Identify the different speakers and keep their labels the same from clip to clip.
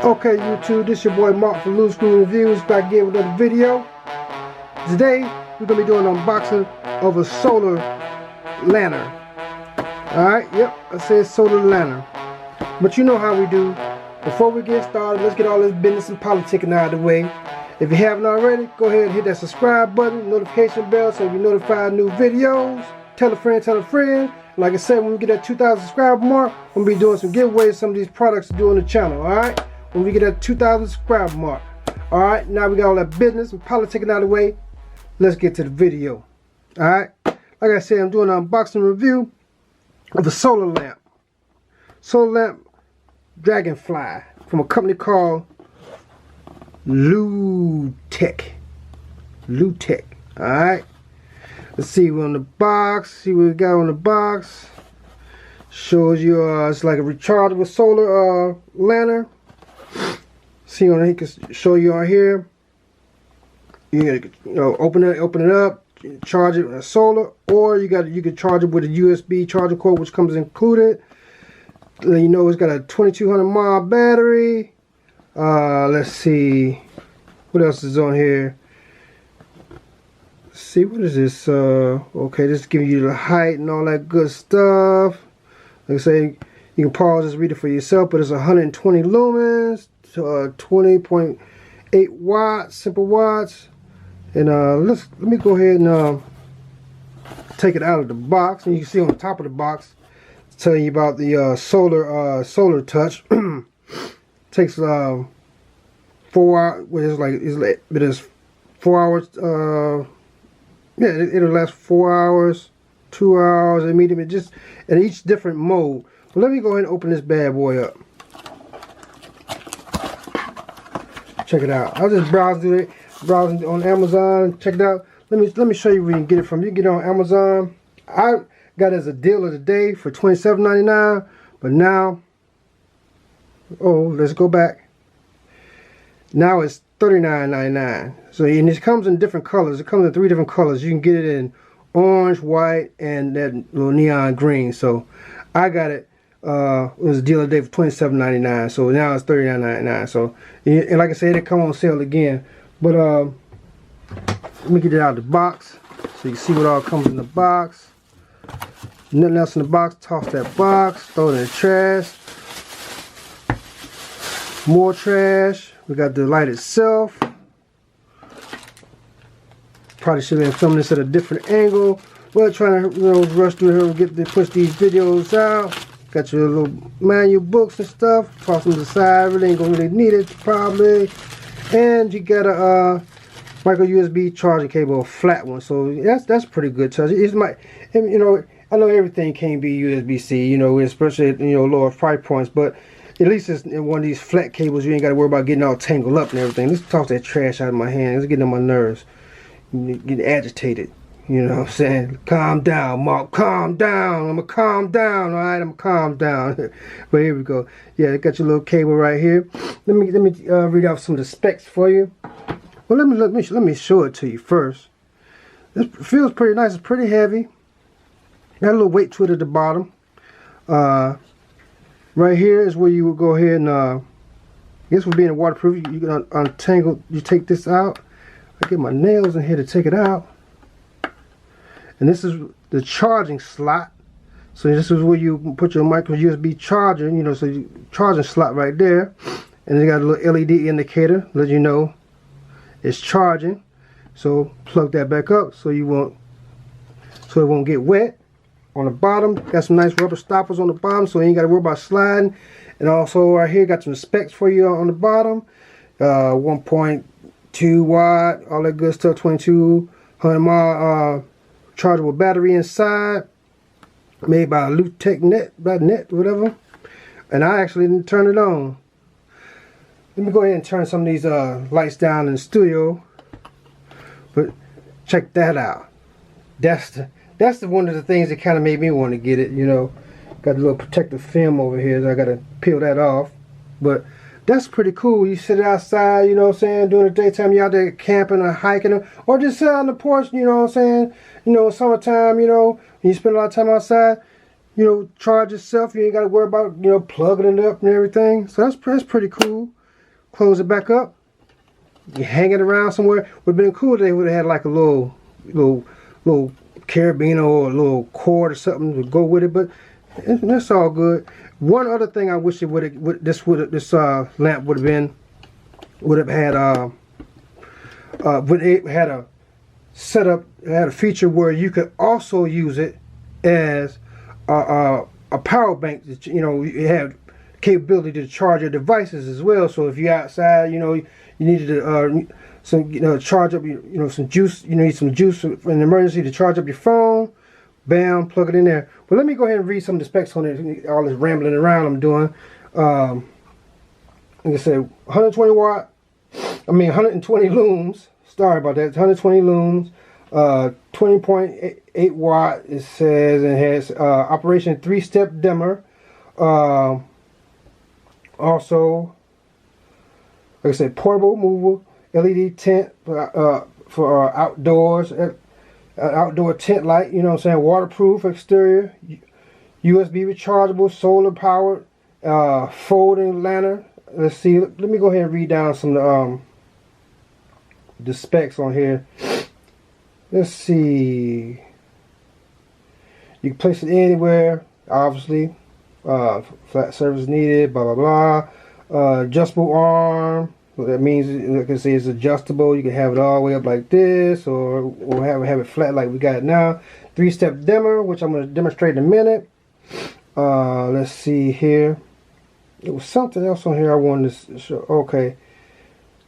Speaker 1: Okay, YouTube, this is your boy Mark from LU.TEC Reviews, back again with another video. Today, we're going to be doing an unboxing of a solar lantern. Alright, yep, I said solar lantern. But you know how we do. Before we get started, let's get all this business and politicking out of the way. If you haven't already, go ahead and hit that subscribe button, notification bell so you'll be notified of new videos. Tell a friend, tell a friend. Like I said, when we get that 2,000 subscriber mark, we'll be doing some giveaways of some of these products to do on the channel, alright? When we get that 2,000 subscriber mark. Alright, now we got all that business and politicking out of the way. Let's get to the video. Alright, like I said, I'm doing an unboxing review of a solar lamp. Solar lamp Dragonfly from a company called LUTEC. LUTEC. Alright. Let's see what's on the box. See what we got on the box. Shows you it's like a rechargeable solar lantern. See on he can show you on here. You gotta open it up, charge it with solar, or you can charge it with a USB charger cord, which comes included. You know it's got a 2200 mAh battery. Let's see what else is on here. Let's see, what is this? Okay, this is giving you the height and all that good stuff. Like I say, you can pause this, read it for yourself, but it's 120 lumens, 20.8 watts, simple watts. And let me go ahead and take it out of the box, and you can see on the top of the box it's telling you about the solar touch. Takes 4 hours. Well, it is 4 hours. Yeah, it'll last 4 hours, 2 hours, and medium. It just in each different mode. But let me go ahead and open this bad boy up. Check it out. I was just browsing on Amazon. Check it out. Let me show you where you can get it from. You can get it on Amazon. I got it as a deal of the day for $27.99, but now, let's go back. Now it's $39.99. So, and it comes in different colors. It comes in 3 different colors. You can get it in orange, white, and that little neon green. So I got it. It was a deal of the day for $27.99. So now it's $39.99. So, and like I said, it come on sale again. But let me get it out of the box so you can see what all comes in the box. Nothing else in the box. Toss that box. Throw it in the trash. More trash. We got the light itself. Probably should have filmed this at a different angle, but trying to rush through here and push these videos out. Got your little manual books and stuff. Toss them to the side. Really ain't gonna really need it probably. And you got a micro USB charging cable, a flat one. So that's pretty good. So it's I know everything can't be USB-C. Especially at lower price points, but at least it's in one of these flat cables. You ain't got to worry about getting all tangled up and everything. Let's toss that trash out of my hand. It's getting on my nerves. Getting agitated. You know what I'm saying? Calm down, Mark. Calm down. I'm going to calm down. All right? I'm going to calm down. But here we go. Yeah, got your little cable right here. Let me read off some of the specs for you. Well, let me show it to you first. This feels pretty nice. It's pretty heavy. Got a little weight to it at the bottom. Right here is where you will go ahead and, I guess for being waterproof, you can untangle, you take this out. I get my nails in here to take it out. And this is the charging slot. So this is where you put your micro USB charger, so you charging slot right there. And it got a little LED indicator, let you know it's charging. So plug that back up so it won't get wet. On the bottom, got some nice rubber stoppers on the bottom, so you ain't got to worry about sliding. And also right here, got some specs for you on the bottom. 1.2 watt, all that good stuff. 2200 mAh chargeable battery inside. Made by LUTEC net, whatever. And I actually didn't turn it on. Let me go ahead and turn some of these lights down in the studio. But check that out. That's one of the things that kind of made me want to get it, Got a little protective film over here, so I got to peel that off. But that's pretty cool. You sit outside, during the daytime, you're out there camping or hiking, or just sit on the porch, summertime, when you spend a lot of time outside, charge yourself. You ain't got to worry about, plugging it up and everything. So that's pretty cool. close it back up. You hang it around somewhere. Would have been cool if they would have had like a little carabiner or a little cord or something to go with it, but that's all good. One other thing I wish it this lamp would have had when it had a setup, it had a feature where you could also use it as a power bank. That, you know, you have capability to charge your devices as well. So if you're outside, you know, you needed to charge up some juice. You need some juice in an emergency to charge up your phone. Bam, plug it in there. But let me go ahead and read some of the specs on it. All this rambling around I'm doing. Like I said, 120 looms. Sorry about that. 120 looms. 20.8 watt. It says it has operation 3-step dimmer. Also, like I said, portable, movable LED tent for outdoors. Outdoor tent light, you know what I'm saying, waterproof exterior, USB rechargeable, solar powered, folding lantern. Let's see, let me go ahead and read down some of the specs on here. Let's see. You can place it anywhere, obviously. Flat surface needed, blah blah blah. Adjustable arm. What that means, like I say, it's adjustable. You can have it all the way up like this, or have it flat like we got it now. 3-step dimmer, which I'm going to demonstrate in a minute. Let's see here. There was something else on here I wanted to show. Okay.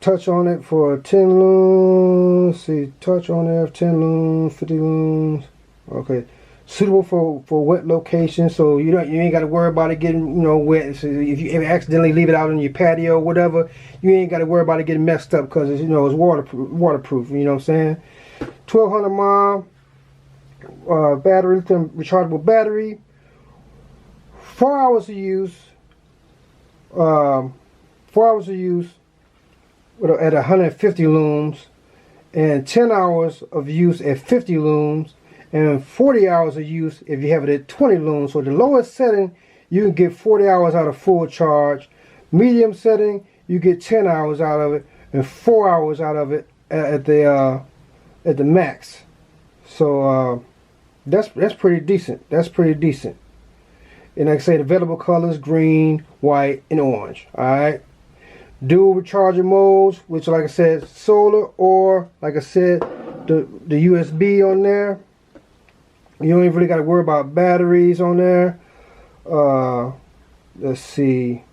Speaker 1: Touch on it for 10 looms. See, touch on there, 10 looms, 50 looms. Okay. Suitable for wet locations, so you ain't got to worry about it getting wet. So if you accidentally leave it out on your patio or whatever, you ain't got to worry about it getting messed up because it's waterproof. You know what I'm saying? 1200 mile battery, lithium rechargeable battery. 4 hours of use. 4 hours of use at 150 looms, and 10 hours of use at 50 looms. And 40 hours of use if you have it at 20 looms. So the lowest setting, you can get 40 hours out of full charge. Medium setting, you get 10 hours out of it, and 4 hours out of it at the max. So that's pretty decent. That's pretty decent. And like I said, available colors: green, white, and orange. All right. Dual recharger modes, which, like I said, solar, or like I said, the USB on there. You don't even really got to worry about batteries on there. Let's see.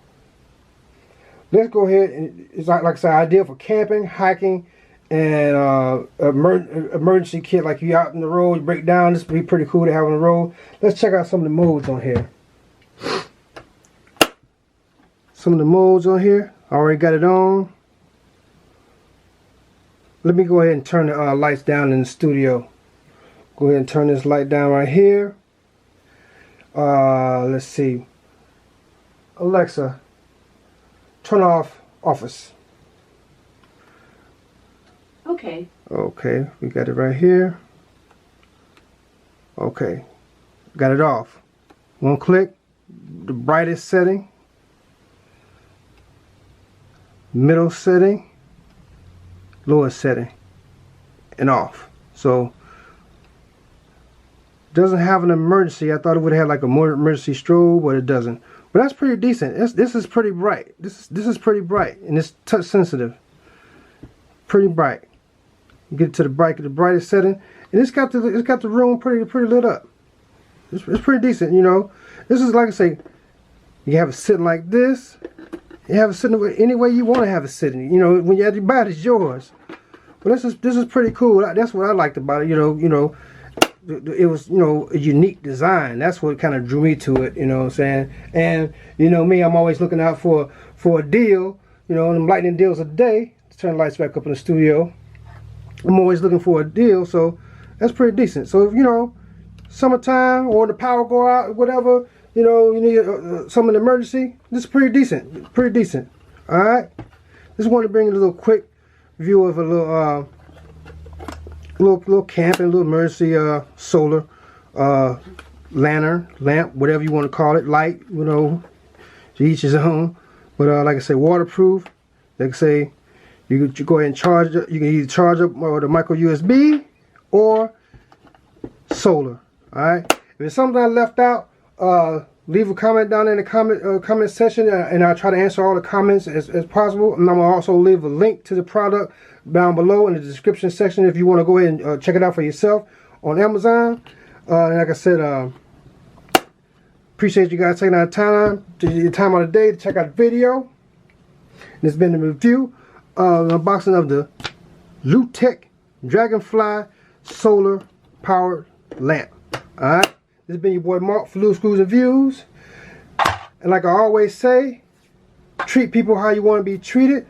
Speaker 1: Let's go ahead and it's like I said, ideal for camping, hiking, and emergency kit. Like you out in the road, you break down. This would be pretty cool to have on the road. Let's check out some of the modes on here. Some of the modes on here. I already got it on. Let me go ahead and turn the lights down in the studio. Go ahead and turn this light down right here. Let's see. Alexa, turn off office.
Speaker 2: Okay.
Speaker 1: Okay, we got it right here. Okay, got it off. One click, the brightest setting, middle setting, lowest setting, and off. So doesn't have an emergency. I thought it would have like a more emergency strobe, but it doesn't. But that's pretty decent. This is pretty bright. This is pretty bright, and it's touch sensitive. Pretty bright. Get it to the brightest setting, and it's got the room pretty lit up. It's pretty decent, you know. This is like I say, you have it sitting like this. You have it sitting any way you want to have it sitting. You know, when you buy it, it's yours. But this is pretty cool. That's what I liked about it. You know. It was, a unique design. That's what kind of drew me to it, you know what I'm saying? And, me, I'm always looking out for a deal, them lightning deals a day. Let's turn the lights back up in the studio. I'm always looking for a deal, so that's pretty decent. So, if, summertime or the power go out, whatever, you need some in emergency, this is pretty decent. All right? Just wanted to bring a little quick view of a little camping, little emergency solar lantern, lamp, whatever you want to call it, light, to each his own. But like I said, waterproof, Like I say, you can go ahead and charge it. You can either charge up or the micro USB or solar. Alright. If there's something I left out, leave a comment down in the comment section, and I'll try to answer all the comments as possible. And I'm gonna also leave a link to the product down below in the description section if you want to go ahead and check it out for yourself on Amazon. And like I said, appreciate you guys taking out time of the day to check out the video. This has been the review, unboxing of the LUTEC Dragonfly solar powered lamp. Alright, this has been your boy Mark for Loose Screws and Views. And like I always say, treat people how you want to be treated.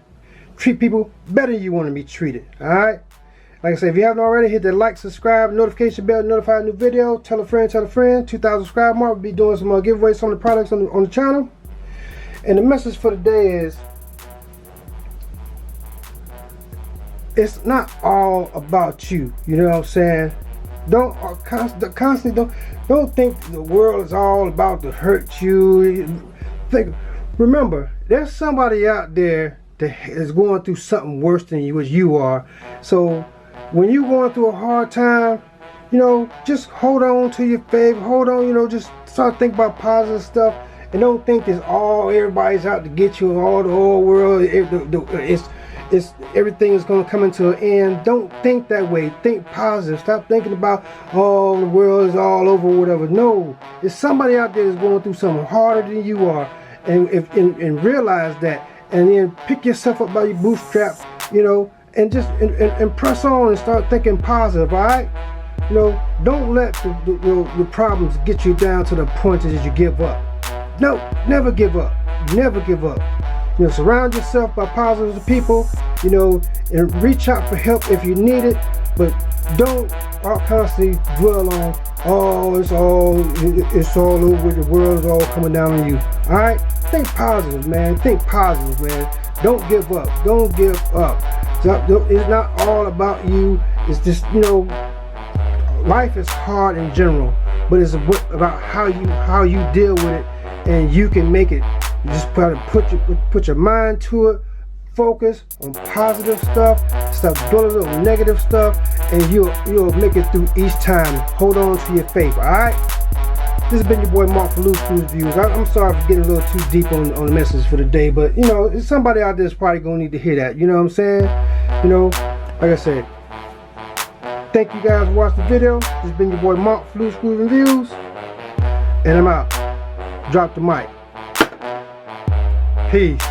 Speaker 1: Treat people better than you want to be treated. Alright? Like I said, if you haven't already, hit that like, subscribe, notification bell, notify a new video. Tell a friend, tell a friend. 2,000 subscribe mark. We'll be doing some giveaways, some of the products on the channel. And the message for today is, it's not all about you. You know what I'm saying? Don't constantly don't think the world is all about to hurt you. Remember, there's somebody out there that is going through something worse than you as you are. So when you're going through a hard time, you know, just hold on to your faith. Hold on, you know, just start thinking about positive stuff, and don't think it's all everybody's out to get you. All the whole world, everything is going to come into an end. Don't think that way. Think positive. Stop thinking about, oh, the world is all over, whatever. No, there's somebody out there that's going through something harder than you are, and realize that, and then pick yourself up by your bootstraps, you know, and just and press on and start thinking positive. All right, you know, don't let the problems get you down to the point that you give up. No, never give up. Never give up. You know, surround yourself by positive people, you know, and reach out for help if you need it, but don't constantly dwell on, oh, it's all over, the world is all coming down on you. All right, think positive, man. Think positive, man. Don't give up. Don't give up. It's not all about you. It's just, you know, life is hard in general, but it's about how you deal with it, and you can make it. You just gotta put your mind to it, focus on positive stuff, stop dwelling on negative stuff, and you'll make it through each time. Hold on to your faith. Alright? This has been your boy Mark for Loose Screws Views. I'm sorry for getting a little too deep on the message for the day, but you know, there's somebody out there that's probably gonna need to hear that. You know what I'm saying? You know, like I said, thank you guys for watching the video. This has been your boy Mark for Loose Screws and Views, and I'm out. Drop the mic. Peace.